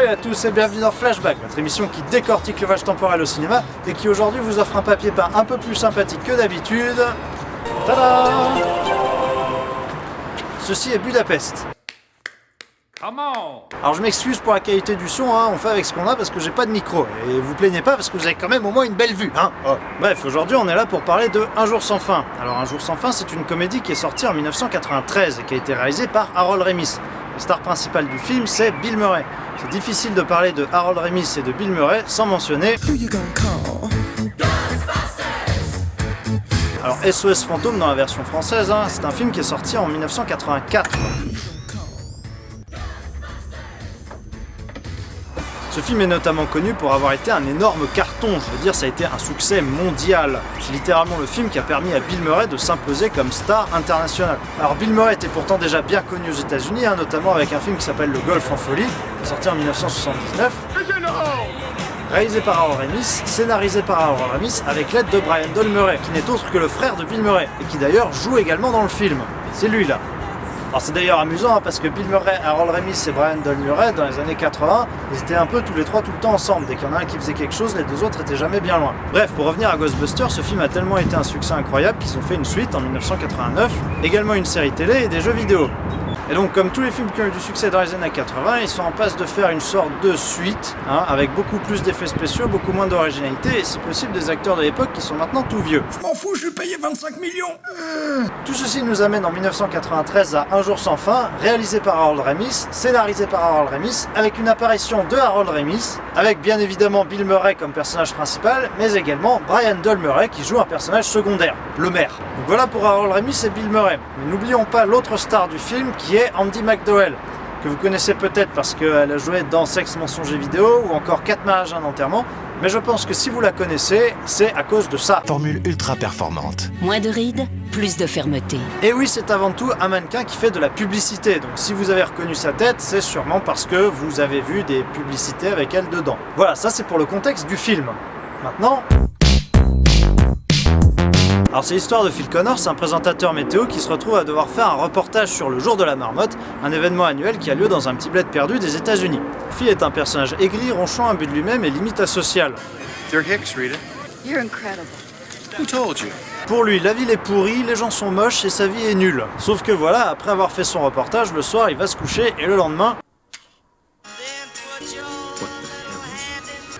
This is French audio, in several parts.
à tous et bienvenue dans Flashback, notre émission qui décortique le voyage temporel au cinéma et qui aujourd'hui vous offre un papier peint un peu plus sympathique que d'habitude. Tada! Ceci est Budapest. Alors je m'excuse pour la qualité du son, on fait avec ce qu'on a parce que j'ai pas de micro. Et vous plaignez pas parce que vous avez quand même au moins une belle vue. Bref, aujourd'hui on est là pour parler de Un jour sans fin. Alors Un jour sans fin, c'est une comédie qui est sortie en 1993 et qui a été réalisée par Harold Ramis. La star principale du film, c'est Bill Murray. C'est difficile de parler de Harold Ramis et de Bill Murray sans mentionner... Alors SOS Fantôme dans la version française, c'est un film qui est sorti en 1984. Ce film est notamment connu pour avoir été un énorme carton, je veux dire ça a été un succès mondial. C'est littéralement le film qui a permis à Bill Murray de s'imposer comme star internationale. Alors Bill Murray était pourtant déjà bien connu aux États-Unis, notamment avec un film qui s'appelle Le Golf en folie, sorti en 1979. Réalisé par Harold Ramis, scénarisé par Harold Ramis avec l'aide de Brian Doyle Murray, qui n'est autre que le frère de Bill Murray, et qui d'ailleurs joue également dans le film. C'est lui là. Alors c'est d'ailleurs amusant parce que Bill Murray, Harold Ramis et Brian Doyle Murray, dans les années 80, ils étaient un peu tous les trois tout le temps ensemble. Dès qu'il y en a un qui faisait quelque chose, les deux autres étaient jamais bien loin. Bref, pour revenir à Ghostbusters, ce film a tellement été un succès incroyable qu'ils ont fait une suite en 1989, également une série télé et des jeux vidéo. Et donc comme tous les films qui ont eu du succès dans les années 80, ils sont en passe de faire une sorte de suite, avec beaucoup plus d'effets spéciaux, beaucoup moins d'originalité et si possible des acteurs de l'époque qui sont maintenant tout vieux. Je m'en fous, je suis payé 25 millions. Tout ceci nous amène en 1993 à Un jour sans fin, réalisé par Harold Ramis, scénarisé par Harold Ramis, avec une apparition de Harold Ramis, avec bien évidemment Bill Murray comme personnage principal, mais également Brian Doyle Murray qui joue un personnage secondaire, le maire. Donc voilà pour Harold Ramis et Bill Murray. Mais n'oublions pas l'autre star du film qui est Andie MacDowell, que vous connaissez peut-être parce qu'elle a joué dans Sexe, mensonge et vidéo ou encore 4 mariages, un enterrement, mais je pense que si vous la connaissez, c'est à cause de ça. Formule ultra performante. Moins de rides, plus de fermeté. Et oui, c'est avant tout un mannequin qui fait de la publicité, donc si vous avez reconnu sa tête, c'est sûrement parce que vous avez vu des publicités avec elle dedans. Voilà, ça c'est pour le contexte du film. Maintenant... Alors c'est l'histoire de Phil Connors, un présentateur météo qui se retrouve à devoir faire un reportage sur le jour de la marmotte, un événement annuel qui a lieu dans un petit bled perdu des États-Unis. Phil est un personnage aigri, ronchon, imbu de lui-même et limite asocial. Dirk Hicks, read it. You're incredible. Who told you? Pour lui, la ville est pourrie, les gens sont moches et sa vie est nulle. Sauf que voilà, après avoir fait son reportage, le soir il va se coucher et le lendemain...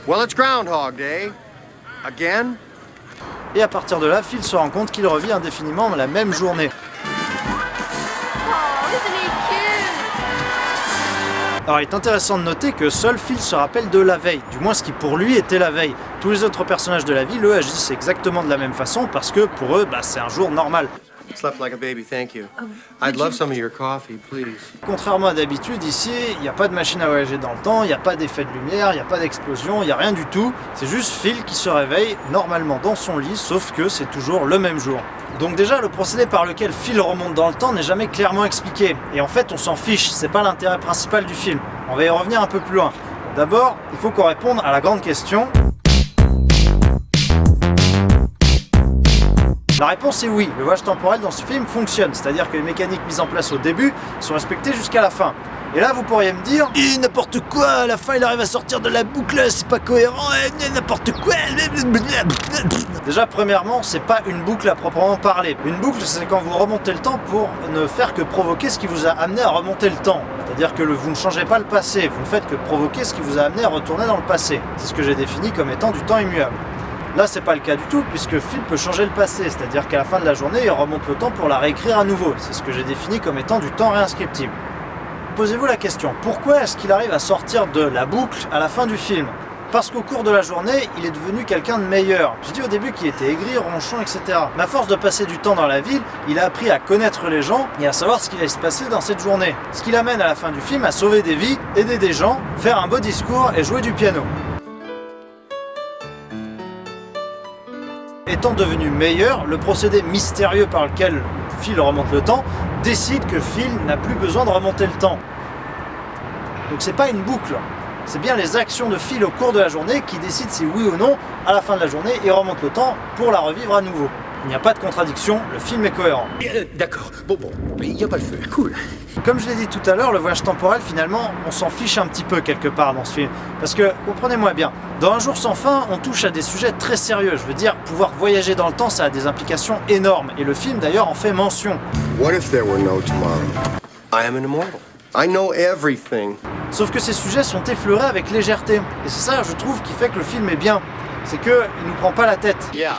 Well, it's Groundhog Day. Again? Et à partir de là, Phil se rend compte qu'il revit indéfiniment la même journée. Alors il est intéressant de noter que seul Phil se rappelle de la veille, du moins ce qui pour lui était la veille. Tous les autres personnages de la ville, eux, agissent exactement de la même façon parce que pour eux, c'est un jour normal. Slept like a baby, thank you. I'd love some of your coffee, please. Contrairement à d'habitude, ici, il n'y a pas de machine à voyager dans le temps, il n'y a pas d'effet de lumière, il n'y a pas d'explosion, il n'y a rien du tout. C'est juste Phil qui se réveille normalement dans son lit, sauf que c'est toujours le même jour. Donc déjà, le procédé par lequel Phil remonte dans le temps n'est jamais clairement expliqué. Et en fait, on s'en fiche, c'est pas l'intérêt principal du film. On va y revenir un peu plus loin. D'abord, il faut qu'on réponde à la grande question. La réponse est oui, le voyage temporel dans ce film fonctionne, c'est-à-dire que les mécaniques mises en place au début sont respectées jusqu'à la fin. Et là vous pourriez me dire « n'importe quoi, à la fin il arrive à sortir de la boucle, c'est pas cohérent, n'importe quoi !» Déjà premièrement, c'est pas une boucle à proprement parler. Une boucle c'est quand vous remontez le temps pour ne faire que provoquer ce qui vous a amené à remonter le temps. C'est-à-dire que vous ne changez pas le passé, vous ne faites que provoquer ce qui vous a amené à retourner dans le passé. C'est ce que j'ai défini comme étant du temps immuable. Là, c'est pas le cas du tout, puisque Phil peut changer le passé, c'est-à-dire qu'à la fin de la journée, il remonte le temps pour la réécrire à nouveau. C'est ce que j'ai défini comme étant du temps réinscriptible. Posez-vous la question, pourquoi est-ce qu'il arrive à sortir de la boucle à la fin du film ? Parce qu'au cours de la journée, il est devenu quelqu'un de meilleur. J'ai dit au début qu'il était aigri, ronchon, etc. Mais à force de passer du temps dans la ville, il a appris à connaître les gens et à savoir ce qui allait se passer dans cette journée. Ce qui l'amène à la fin du film à sauver des vies, aider des gens, faire un beau discours et jouer du piano. Étant devenu meilleur, le procédé mystérieux par lequel Phil remonte le temps décide que Phil n'a plus besoin de remonter le temps. Donc c'est pas une boucle, c'est bien les actions de Phil au cours de la journée qui décident si oui ou non, à la fin de la journée, il remonte le temps pour la revivre à nouveau. Il n'y a pas de contradiction, le film est cohérent. D'accord, bon, il n'y a pas le feu, cool. Comme je l'ai dit tout à l'heure, le voyage temporel, finalement, on s'en fiche un petit peu quelque part dans ce film. Parce que, comprenez-moi bien, dans Un jour sans fin, on touche à des sujets très sérieux. Je veux dire, pouvoir voyager dans le temps, ça a des implications énormes. Et le film, d'ailleurs, en fait mention. What if there were no tomorrow? I am an immortal. I know everything. Sauf que ces sujets sont effleurés avec légèreté. Et c'est ça, je trouve, qui fait que le film est bien. C'est qu'il nous prend pas la tête. Yeah,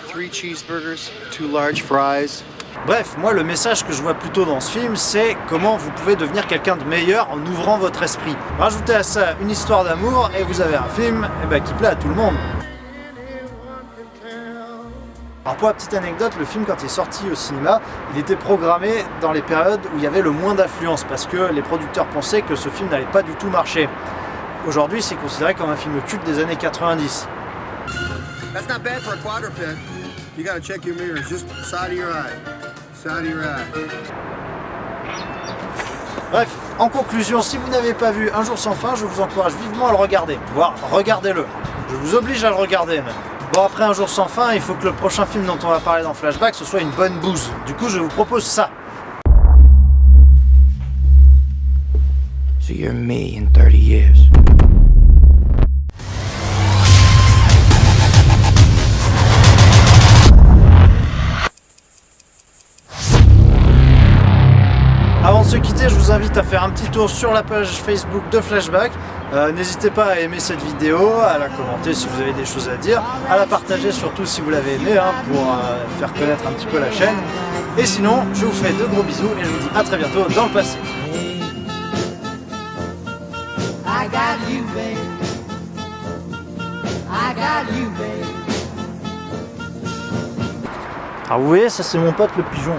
3 cheeseburgers, 2 large fries. Bref, moi, le message que je vois plutôt dans ce film, c'est comment vous pouvez devenir quelqu'un de meilleur en ouvrant votre esprit. Rajoutez à ça une histoire d'amour et vous avez un film qui plaît à tout le monde. Alors pour la petite anecdote, le film quand il est sorti au cinéma, il était programmé dans les périodes où il y avait le moins d'affluence parce que les producteurs pensaient que ce film n'allait pas du tout marcher. Aujourd'hui, c'est considéré comme un film culte des années 90. That's not bad for a quadruped. You gotta check your mirrors, just side of your eye. Side of your eye. Bref, en conclusion, si vous n'avez pas vu Un jour sans fin, je vous encourage vivement à le regarder, voire regardez-le. Je vous oblige à le regarder même. Bon, après Un jour sans fin, il faut que le prochain film dont on va parler dans Flashback, ce soit une bonne bouse. Du coup, je vous propose ça. So you're me in 30 years. Avant de se quitter, je vous invite à faire un petit tour sur la page Facebook de Flashback. N'hésitez pas à aimer cette vidéo, à la commenter si vous avez des choses à dire, à la partager surtout si vous l'avez aimé pour faire connaître un petit peu la chaîne. Et sinon, je vous fais de gros bisous et je vous dis à très bientôt dans le passé. I got you, babe. I got you, babe. Alors vous voyez, ça c'est mon pote le pigeon.